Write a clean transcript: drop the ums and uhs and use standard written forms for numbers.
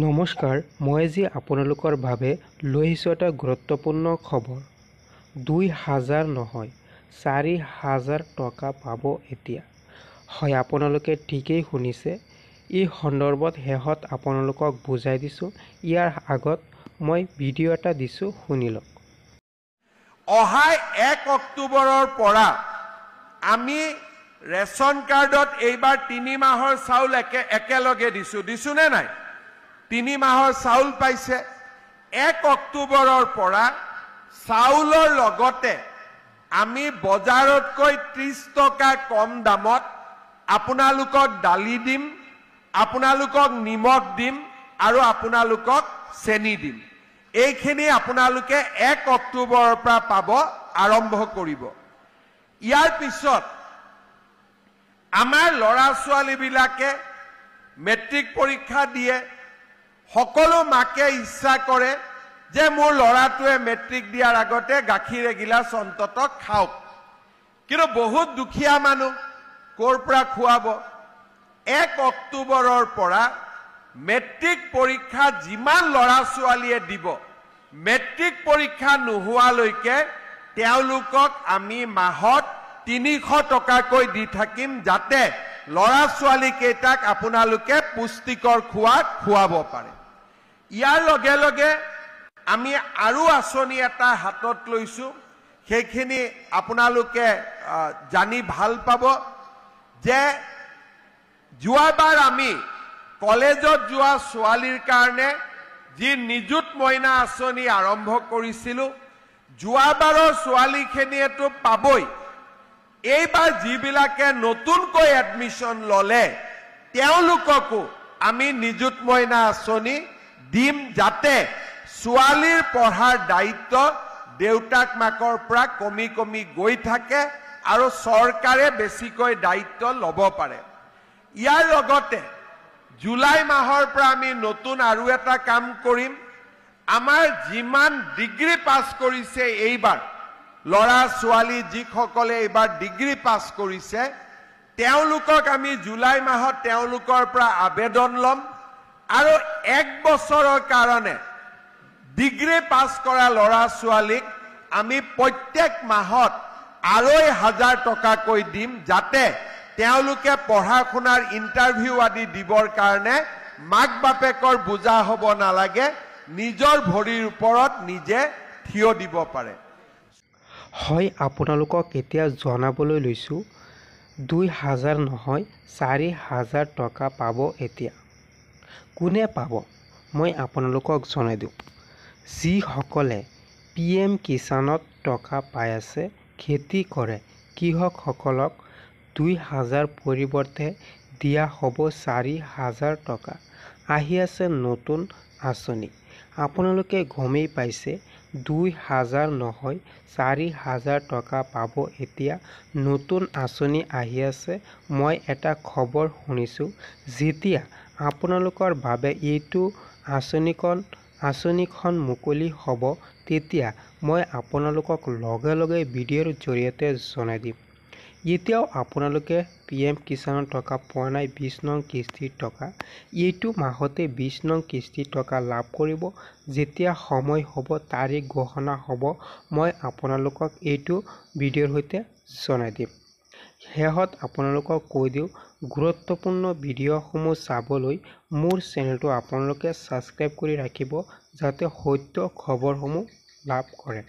নমস্কাৰ, মই আজি আপোনালোকৰ বাবে লৈ আহিছোঁ এটা গুৰুত্বপূৰ্ণ খবৰ। ২,০০০ নহয়, ৪,০০০ টকা পাব এতিয়া। হয়, আপোনালোকে ঠিকেই শুনিছে। এই সন্দৰ্ভত শেষত আপোনালোকক বুজাই দিছোঁ। ইয়াৰ আগত মই ভিডিঅ' এটা দিছোঁ, শুনি লওক। অহা ১ অক্টোবৰৰ পৰা আমি ৰেচন কাৰ্ডত এইবাৰ ৩ মাহৰ চাউল একেলগে দিছোঁ নে নাই? ৩ মাহৰ চাউল পাইছে। ১ অক্টোবৰৰ পৰা চাউলৰ লগতে আমি বজাৰতকৈ ৩০ টকা কম দামত আপোনালোকক দালি দিম, আপোনালোকক নিমখ দিম আৰু আপোনালোকক চেনি দিম। এইখিনি আপোনালোকে ১ অক্টোবৰৰ পৰা পাব, আৰম্ভ কৰিব। ইয়াৰ পিছত আমাৰ ল'ৰা ছোৱালীবিলাকে মেট্ৰিক পৰীক্ষা দিয়ে। সকলো মাকে ইচ্ছা কৰে যে মোৰ ল'ৰাটোৱে মেট্ৰিক দিয়াৰ আগতে গাখীৰ এগিলাচ অন্ততঃ খাওক। কিন্তু বহুত দুখীয়া মানুহ, ক'ৰ পৰা খুৱাব? ১ অক্টোবৰৰ পৰা মেট্ৰিক পৰীক্ষা যিমান ল'ৰা ছোৱালীয়ে দিব, মেট্ৰিক পৰীক্ষা নোহোৱালৈকে তেওঁলোকক আমি মাহত ৩০০ টকাকৈ দি থাকিম, যাতে ল'ৰা ছোৱালীকেইটাক আপোনালোকে পুষ্টিকৰ খুৱাব পাৰে। ইয়াৰ লগে লগে আমি আৰু আঁচনি এটা হাতত লৈছোঁ। সেইখিনি আপোনালোকে জানি ভাল পাব যে যোৱাবাৰ আমি কলেজত যোৱা ছোৱালীৰ কাৰণে যি নিযুত মইনা আঁচনি আৰম্ভ কৰিছিলোঁ, যোৱাবাৰৰ ছোৱালীখিনিয়েতো পাবই। এইবাৰ যিবিলাকে নতুনকৈ এডমিশ্যন ল'লে তেওঁলোককো আমি নিযুত মইনা আঁচনি দিম, যাতে ছোৱালীৰ পঢ়াৰ দায়িত্ব দেউতাক মাকৰ পৰা কমি কমি গৈ থাকে আৰু চৰকাৰে বেছিকৈ দায়িত্ব ল'ব পাৰে। ইয়াৰ লগতে জুলাই মাহৰ পৰা আমি নতুন আৰু এটা কাম কৰিম। আমাৰ যিমান ডিগ্ৰী পাছ কৰিছে এইবাৰ ল'ৰা ছোৱালী, যিসকলে এইবাৰ ডিগ্ৰী পাছ কৰিছে, তেওঁলোকক আমি জুলাই মাহত তেওঁলোকৰ পৰা আবেদন ল'ম আৰু ১ বছৰৰ কাৰণে ডিগ্ৰী পাছ কৰা ল'ৰা ছোৱালীক আমি প্ৰত্যেক মাহত ২,৫০০ টকাকৈ দিম, যাতে তেওঁলোকে পঢ়া শুনাৰ ইণ্টাৰভিউ আদি দিবৰ কাৰণে মাক বাপেকৰ বোজা হ'ব নালাগে, নিজৰ ভৰিৰ ওপৰত নিজে থিয় দিব পাৰে। হয়, আপোনালোকক এতিয়া জনাবলৈ লৈছোঁ, ২,০০০ নহয়, ৪,০০০ টকা পাব এতিয়া। কোনে পাব মই আপোনালোকক জনাই দিওঁ। যিসকলে PM কিষাণত টকা পাই আছে, খেতি কৰে, কৃষকসকলক ২,০০০ পৰিৱৰ্তে দিয়া হ'ব ৪,০০০ টকা। আহি আছে নতুন আঁচনি। আপোনালোকে গমেই পাইছে, ২,০০০ নহয়, ৪,০০০ টকা পাব এতিয়া। নতুন আঁচনি আহি আছে। মই এটা খবৰ শুনিছোঁ, যেতিয়া আপোনালোকৰ বাবে এইটো আঁচনিখন মুকলি হ'ব, তেতিয়া মই আপোনালোকক লগে লগে ভিডিঅ'ৰ জৰিয়তে জনাই দিম। এতিয়াও আপোনালোকে PM কিষাণৰ টকা পোৱা নাই, ২০ নং কিস্তিৰ টকা। এইটো মাহতে ২০ নং কিস্তিৰ টকা লাভ কৰিব। যেতিয়া সময় হ'ব, তাৰিখ ঘোষণা হ'ব, মই আপোনালোকক এইটো ভিডিঅ'ৰ সৈতে জনাই দিম। শেষত আপোনালোকক কৈ দিওঁ, গুৰুত্বপূৰ্ণ ভিডিঅ'সমূহ চাবলৈ মোৰ চেনেলটো আপোনালোকে ছাবস্ক্ৰাইব কৰি ৰাখিব, যাতে সত্য খবৰসমূহ লাভ কৰে।